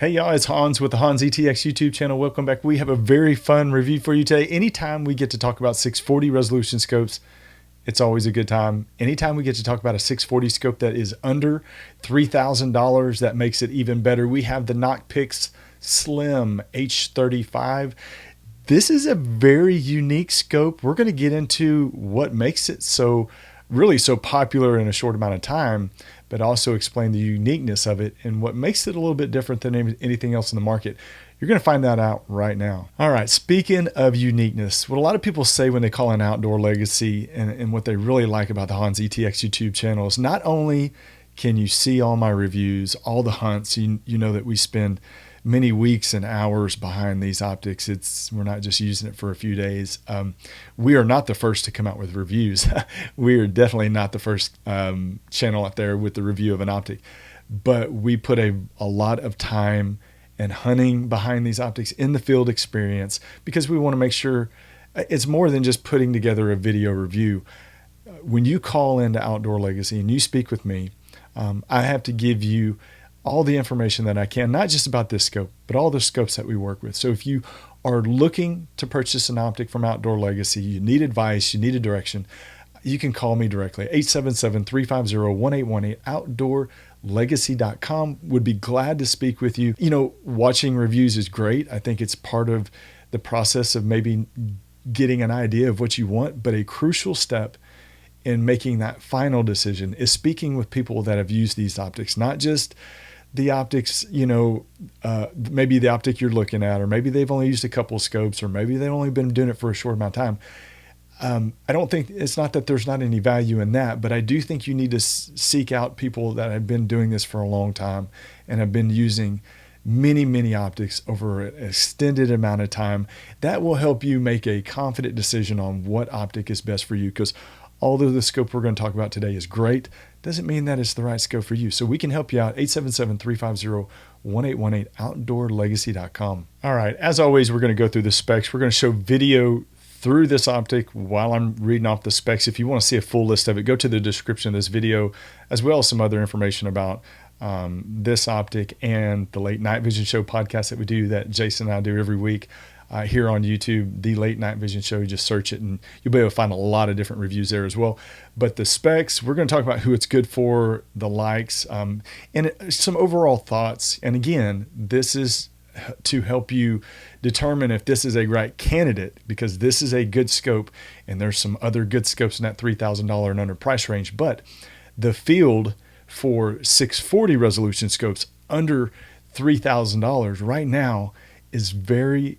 Hey y'all, it's Hans with the HansETX YouTube channel. Welcome back. We have a very fun review for you today. Anytime we get to talk about 640 resolution scopes, it's always a good time. Anytime we get to talk about a 640 scope that is under $3,000, that makes it even better. We have the Nocpix Slim H35. This is a very unique scope. We're going to get into what makes it so popular in a short amount of time, but also explain the uniqueness of it and what makes it a little bit different than anything else in the market. You're going to find that out right now. All right, speaking of uniqueness, what a lot of people say when they call an outdoor legacy and what they really like about the HansETX YouTube channel is not only can you see all my reviews, all the hunts, you know that we spend many weeks and hours behind these optics. We're not just using it for a few days. We are not the first to come out with reviews. We are definitely not the first channel out there with the review of an optic, but we put a lot of time and hunting behind these optics in the field experience because we want to make sure it's more than just putting together a video review. When you call into Outdoor Legacy and you speak with me, I have to give you all the information that I can, not just about this scope, but all the scopes that we work with. So if you are looking to purchase an optic from Outdoor Legacy, you need advice, you need a direction, you can call me directly, 877-350-1818, outdoorlegacy.com. Would be glad to speak with you. You know, watching reviews is great. I think it's part of the process of maybe getting an idea of what you want, but a crucial step in making that final decision is speaking with people that have used these optics, not just the optics, maybe the optic you're looking at, or maybe they've only used a couple of scopes, or maybe they've only been doing it for a short amount of time. I don't think it's not that there's not any value in that, but I do think you need to seek out people that have been doing this for a long time and have been using many optics over an extended amount of time. That will help you make a confident decision on what optic is best for you, because although the scope we're going to talk about today is great, doesn't mean that it's the right scope for you. So we can help you out, 877-350-1818, outdoorlegacy.com. All right, as always, we're going to go through the specs. We're going to show video through this optic while I'm reading off the specs. If you want to see a full list of it, go to the description of this video, as well as some other information about this optic and the Late Night Vision Show podcast that we do, that Jason and I do every week. Here on YouTube, the Late Night Vision Show. You just search it and you'll be able to find a lot of different reviews there as well. But the specs, we're going to talk about who it's good for, the likes, and some overall thoughts. And again, this is to help you determine if this is a right candidate, because this is a good scope and there's some other good scopes in that $3,000 and under price range. But the field for 640 resolution scopes under $3,000 right now is very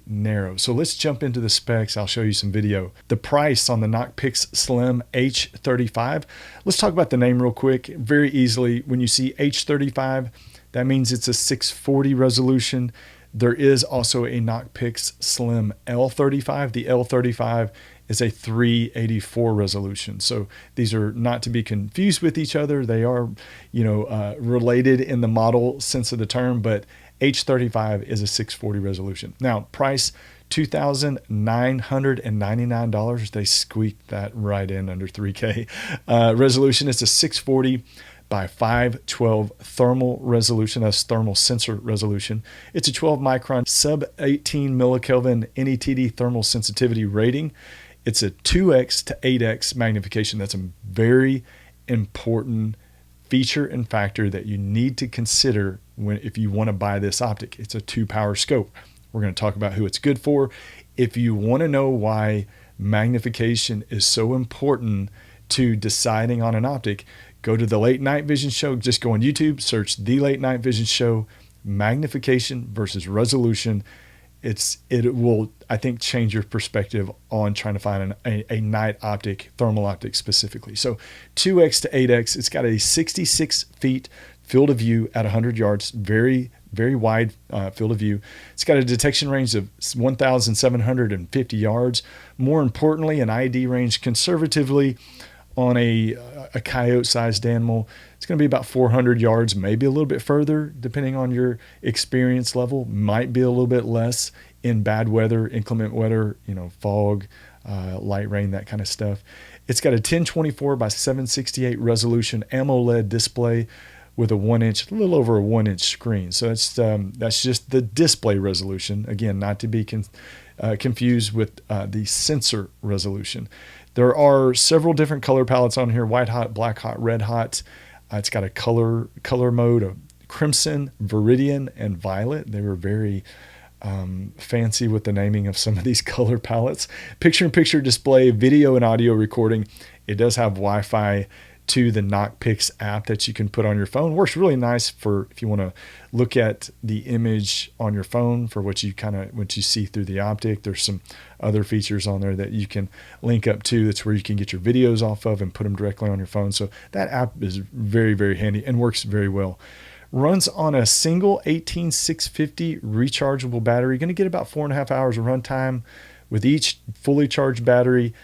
narrow. So let's jump into the specs. I'll show you some video. The price on the Nocpix Slim H35. Let's talk about the name real quick. Very easily, when you see H35, that means it's a 640 resolution. There is also a Nocpix Slim L35. The L35 is a 384 resolution. So these are not to be confused with each other. They are, related in the model sense of the term, but H35 is a 640 resolution. Now, price $2,999. They squeaked that right in under 3K. Resolution is a 640 by 512 thermal resolution. That's thermal sensor resolution. It's a 12 micron sub 18 millikelvin NETD thermal sensitivity rating. It's a 2x to 8x magnification. That's a very important feature and factor that you need to consider if you want to buy this optic. It's a 2-power scope. We're going to talk about who it's good for. If you want to know why magnification is so important to deciding on an optic, go to the Late Night Vision Show. Just go on YouTube, search the Late Night Vision Show, magnification versus resolution. It will, I think, change your perspective on trying to find a night optic, thermal optic specifically. So 2x to 8x, it's got a 66 feet field of view at 100 yards, very wide field of view. It's got a detection range of 1,750 yards. More importantly, an ID range conservatively on a coyote-sized animal, it's going to be about 400 yards, maybe a little bit further, depending on your experience level. Might be a little bit less in bad weather, inclement weather, fog, light rain, that kind of stuff. It's got a 1024 by 768 resolution AMOLED display with a a little over a 1-inch screen. So that's just the display resolution. Again, not to be confused with the sensor resolution. There are several different color palettes on here: white hot, black hot, red hot. It's got a color mode of crimson, Viridian, and violet. They were very fancy with the naming of some of these color palettes. Picture-in-picture display, video and audio recording. It does have Wi-Fi to the Nocpix app that you can put on your phone. Works really nice for if you want to look at the image on your phone for what you see through the optic. There's some other features on there that you can link up to. That's where you can get your videos off of and put them directly on your phone. So that app is very, very handy and works very well. Runs on a single 18650 rechargeable battery. You're going to get about 4.5 hours of runtime with each fully charged battery.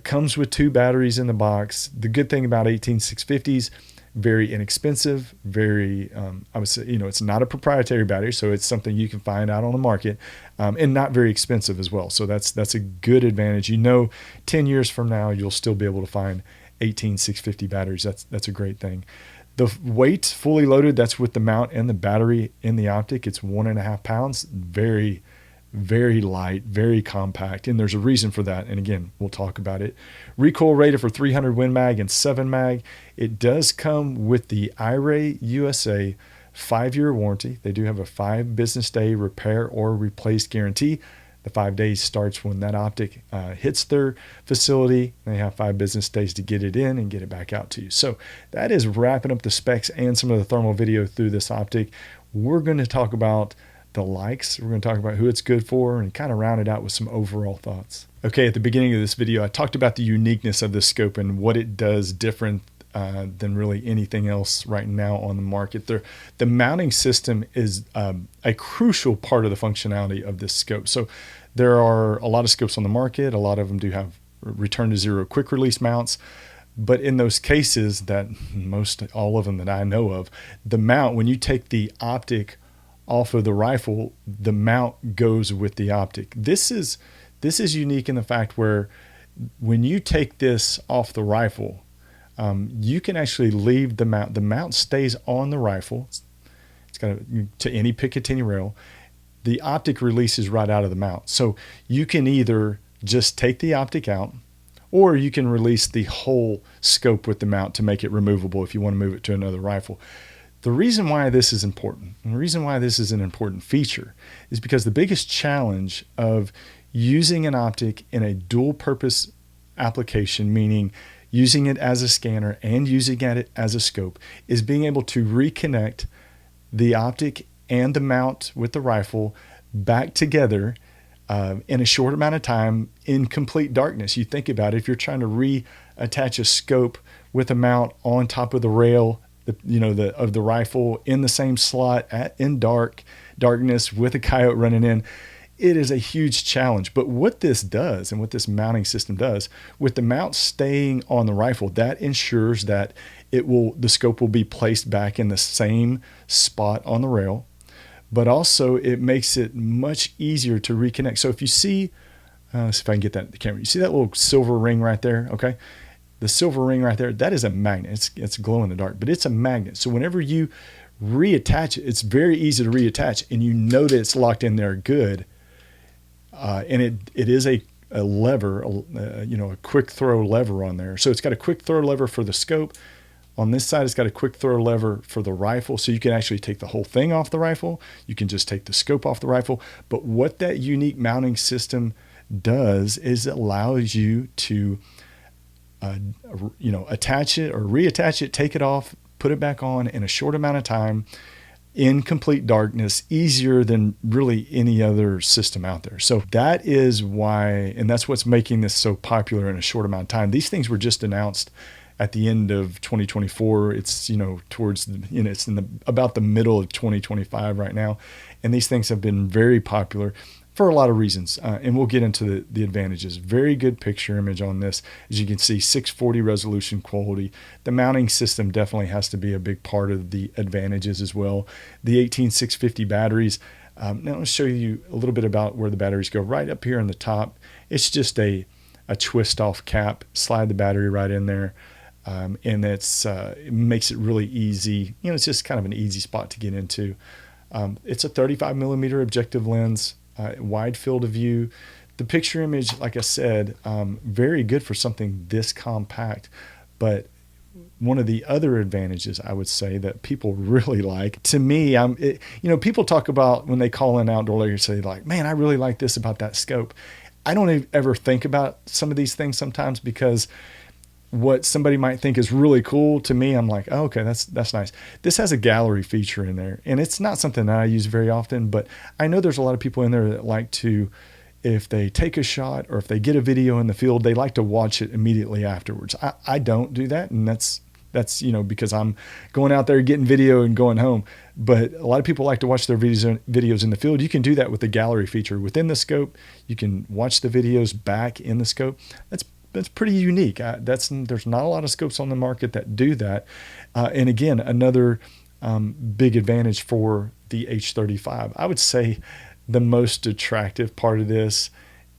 Comes with 2 batteries in the box. The good thing about 18650s, very inexpensive, very, I would say, it's not a proprietary battery, so it's something you can find out on the market, and not very expensive as well. So that's a good advantage. 10 years from now, you'll still be able to find 18650 batteries. That's a great thing. The weight fully loaded, that's with the mount and the battery in the optic. It's 1.5 pounds. Very, very light, very compact, and there's a reason for that, and again, we'll talk about it. Recoil rated for 300 Win Mag and 7 Mag. It does come with the iRay USA 5-year warranty. They do have a 5 business day repair or replace guarantee. The 5 days starts when that optic hits their facility. They have 5 business days to get it in and get it back out to you. So that is wrapping up the specs and some of the thermal video through this optic. We're going to talk about the likes. We're going to talk about who it's good for and kind of round it out with some overall thoughts. Okay, at the beginning of this video, I talked about the uniqueness of this scope and what it does different than really anything else right now on the market. The mounting system is a crucial part of the functionality of this scope. So there are a lot of scopes on the market. A lot of them do have return to zero quick release mounts. But in those cases, that all of them that I know of, the mount, when you take the optic off of the rifle, the mount goes with the optic. This is unique in the fact where when you take this off the rifle, you can actually leave the mount. The mount stays on the rifle. It's got to any Picatinny rail. The optic releases right out of the mount. So you can either just take the optic out, or you can release the whole scope with the mount to make it removable if you want to move it to another rifle. The reason why this is important, and the reason why this is an important feature, is because the biggest challenge of using an optic in a dual purpose application, meaning using it as a scanner and using it as a scope, is being able to reconnect the optic and the mount with the rifle back together in a short amount of time in complete darkness. You think about it, if you're trying to reattach a scope with a mount on top of the rail, of the rifle in the same slot in darkness with a coyote running in, it is a huge challenge. But what this does, and what this mounting system does, with the mount staying on the rifle, that ensures that the scope will be placed back in the same spot on the rail, but also it makes it much easier to reconnect. So if you see, let's see if I can get that in the camera. You see that little silver ring right there? Okay. The silver ring right there, that is a magnet. It's glow in the dark, but it's a magnet. So whenever you reattach it, it's very easy to reattach, and you know that it's locked in there good. And it is a lever, a quick throw lever on there. So it's got a quick throw lever for the scope. On this side, it's got a quick throw lever for the rifle. So you can actually take the whole thing off the rifle. You can just take the scope off the rifle. But what that unique mounting system does is it allows you to attach it or reattach it, take it off, put it back on in a short amount of time in complete darkness, easier than really any other system out there. So that is why, and that's what's making this so popular in a short amount of time. These things were just announced at the end of 2024. It's, it's in about the middle of 2025 right now. And these things have been very popular for a lot of reasons, and we'll get into the advantages. Very good picture image on this. As you can see, 640 resolution quality. The mounting system definitely has to be a big part of the advantages as well. The 18650 batteries. Now I'll show you a little bit about where the batteries go. Right up here on the top, it's just a twist off cap. Slide the battery right in there. And it makes it really easy. It's just kind of an easy spot to get into. It's a 35mm objective lens, wide field of view. The picture image, like I said, very good for something this compact. But one of the other advantages I would say that people really like, to me, people talk about when they call in outdoor layers, say like, man, I really like this about that scope. I don't ever think about some of these things sometimes, because what somebody might think is really cool, to me, I'm like, oh, okay, that's nice. This has a gallery feature in there, and it's not something that I use very often, but I know there's a lot of people in there that like to, if they take a shot or if they get a video in the field, they like to watch it immediately afterwards. I don't do that, and that's because I'm going out there getting video and going home. But a lot of people like to watch their videos in the field. You can do that with the gallery feature within the scope. You can watch the videos back in the scope. That's pretty unique. There's not a lot of scopes on the market that do that. And again, another big advantage for the H35. I would say the most attractive part of this,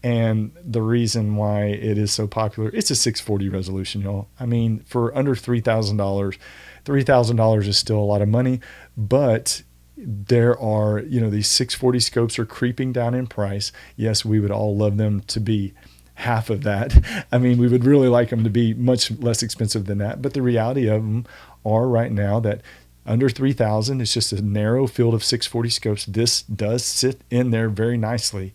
and the reason why it is so popular, it's a 640 resolution, y'all. I mean, for under $3,000, $3,000 is still a lot of money, but there are, these 640 scopes are creeping down in price. Yes, we would all love them to be half of that. I mean, we would really like them to be much less expensive than that. But the reality of them are right now that under 3,000, it's just a narrow field of 640 scopes. This does sit in there very nicely.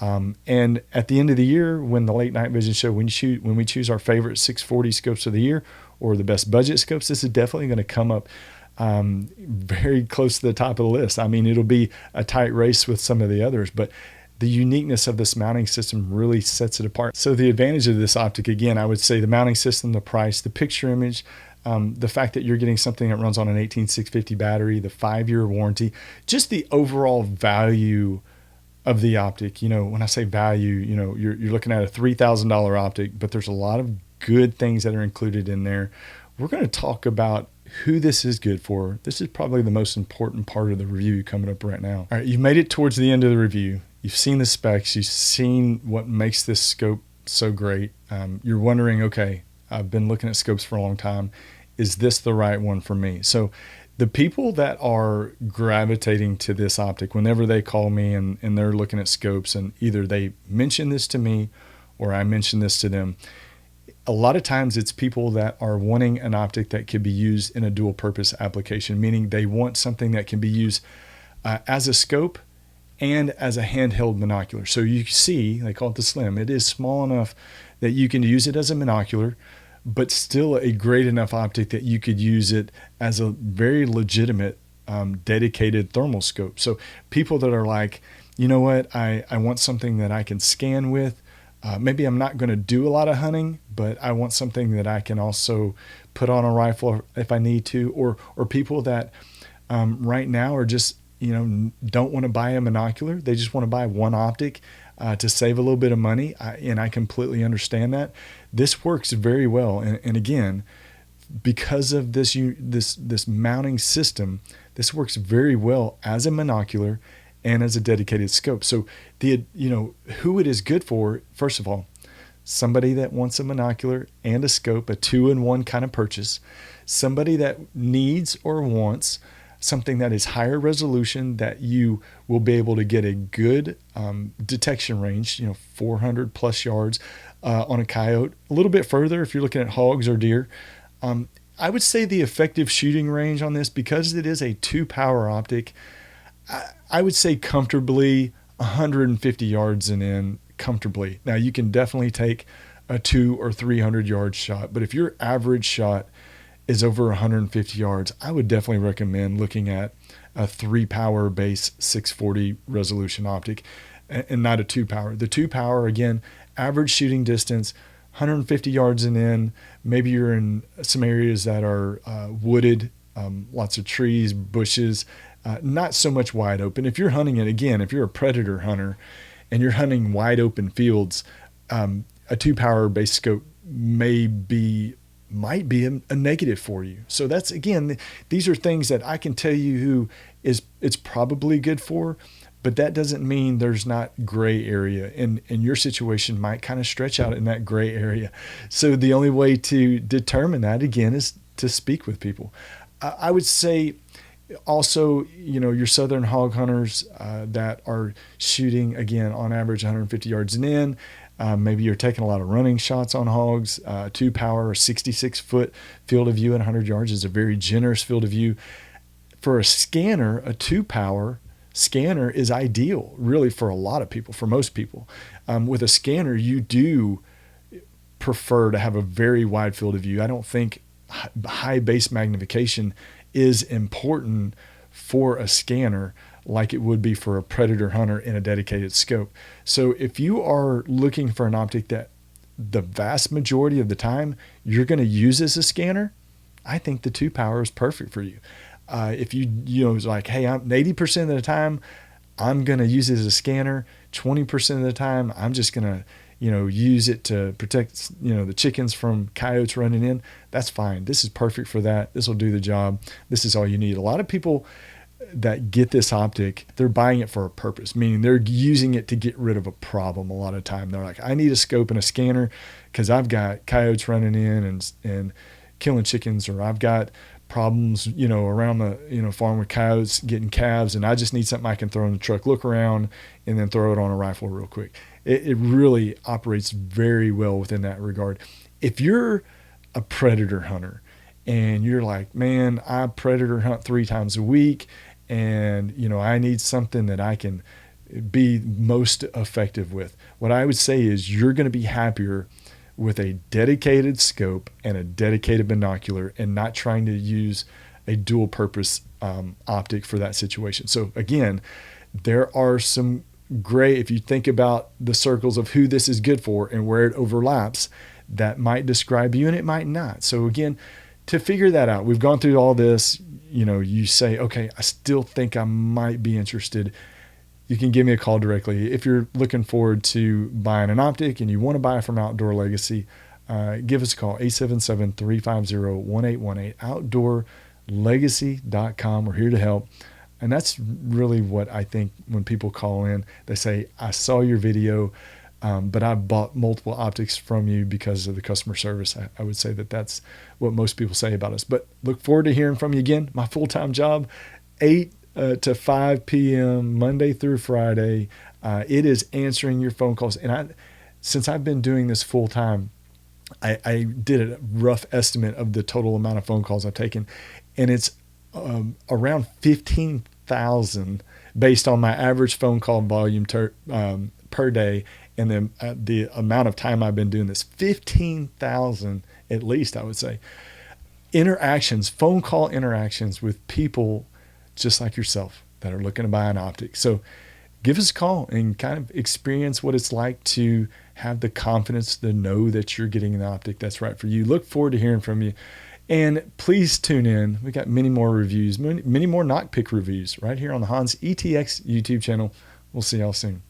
And at the end of the year, when the Late Night Vision Show, when we choose our favorite 640 scopes of the year or the best budget scopes, this is definitely going to come up very close to the top of the list. I mean, it'll be a tight race with some of the others, but the uniqueness of this mounting system really sets it apart. So the advantage of this optic, again, I would say the mounting system, the price, the picture image, the fact that you're getting something that runs on an 18650 battery, the 5-year warranty, just the overall value of the optic. When I say value, you're looking at a $3,000 optic, but there's a lot of good things that are included in there. We're going to talk about who this is good for. This is probably the most important part of the review coming up right now. All right, you've made it towards the end of the review. You've seen the specs. You've seen what makes this scope so great. You're wondering, okay, I've been looking at scopes for a long time. Is this the right one for me? So the people that are gravitating to this optic, whenever they call me and they're looking at scopes, and either they mention this to me or I mention this to them, a lot of times it's people that are wanting an optic that could be used in a dual purpose application, meaning they want something that can be used as a scope and as a handheld monocular. So you see, they call it the Slim. It is small enough that you can use it as a monocular, but still a great enough optic that you could use it as a very legitimate dedicated thermal scope. So people that are like, you know what, I want something that I can scan with. Maybe I'm not going to do a lot of hunting, but I want something that I can also put on a rifle if I need to. Or people that right now are just, don't want to buy a monocular. They just want to buy one optic to save a little bit of money. And I completely understand that. This works very well. And again, because of this mounting system, this works very well as a monocular and as a dedicated scope. So who it is good for, first of all, somebody that wants a monocular and a scope, a 2-in-1 kind of purchase, somebody that needs or wants something that is higher resolution, that you will be able to get a good detection range, 400 plus yards on a coyote, a little bit further if you're looking at hogs or deer. I would say the effective shooting range on this, because it is a 2-power optic, I would say comfortably 150 yards and in comfortably. Now you can definitely take a 200 or 300 yard shot, but if your average shot is over 150 yards, I would definitely recommend looking at a 3-power base 640 resolution optic and not a 2-power. The 2-power, again, average shooting distance, 150 yards and in. Maybe you're in some areas that are wooded, lots of trees, bushes, not so much wide open. If you're hunting it, again, if you're a predator hunter and you're hunting wide open fields, a 2-power base scope might be a negative for you. So that's, again, these are things that I can tell you who it's probably good for, but that doesn't mean there's not gray area, and your situation might kind of stretch out in that gray area. So the only way to determine that, again, is to speak with people. I would say also, your southern hog hunters that are shooting, again, on average 150 yards and in, maybe you're taking a lot of running shots on hogs. 2-power or 66-foot field of view at 100 yards is a very generous field of view. For a scanner, a 2-power scanner is ideal, really, for a lot of people, for most people. With a scanner, you do prefer to have a very wide field of view. I don't think high base magnification is important for a scanner like it would be for a predator hunter in a dedicated scope. So if you are looking for an optic that the vast majority of the time you're going to use as a scanner, I think the 2-power is perfect for you. If it's like, hey, I'm 80% of the time I'm going to use it as a scanner, 20% of the time I'm just going to use it to protect, the chickens from coyotes running in, that's fine. This is perfect for that. This will do the job. This is all you need. A lot of people that get this optic, they're buying it for a purpose, meaning they're using it to get rid of a problem. A lot of time they're like, I need a scope and a scanner because I've got coyotes running in and killing chickens, or I've got problems, around the, farm with coyotes getting calves, and I just need something I can throw in the truck, look around, and then throw it on a rifle real quick. It really operates very well within that regard. If you're a predator hunter and you're like, man, I predator hunt 3 times a week, and I need something that I can be most effective with, what I would say is you're going to be happier with a dedicated scope and a dedicated binocular, and not trying to use a dual purpose optic for that situation. So again, there are some gray, if you think about the circles of who this is good for and where it overlaps, that might describe you and it might not. So again, to figure that out, we've gone through all this, you say, okay, I still think I might be interested. You can give me a call directly. If you're looking forward to buying an optic and you want to buy from Outdoor Legacy, give us a call, 877-350-1818, outdoorlegacy.com. We're here to help. And that's really what I think when people call in, they say, I saw your video, but I bought multiple optics from you because of the customer service. I would say that that's what most people say about us. But look forward to hearing from you again. My full-time job, 8 to 5 p.m., Monday through Friday. It is answering your phone calls. And since I've been doing this full-time, I did a rough estimate of the total amount of phone calls I've taken. And it's around 15,000 based on my average phone call volume per day, and then the amount of time I've been doing this. 15,000 at least, I would say. Interactions, phone call interactions with people just like yourself that are looking to buy an optic. So give us a call and kind of experience what it's like to have the confidence to know that you're getting an optic that's right for you. Look forward to hearing from you. And please tune in. We got many more reviews, many more Nocpix reviews right here on the HansETX YouTube channel. We'll see y'all soon.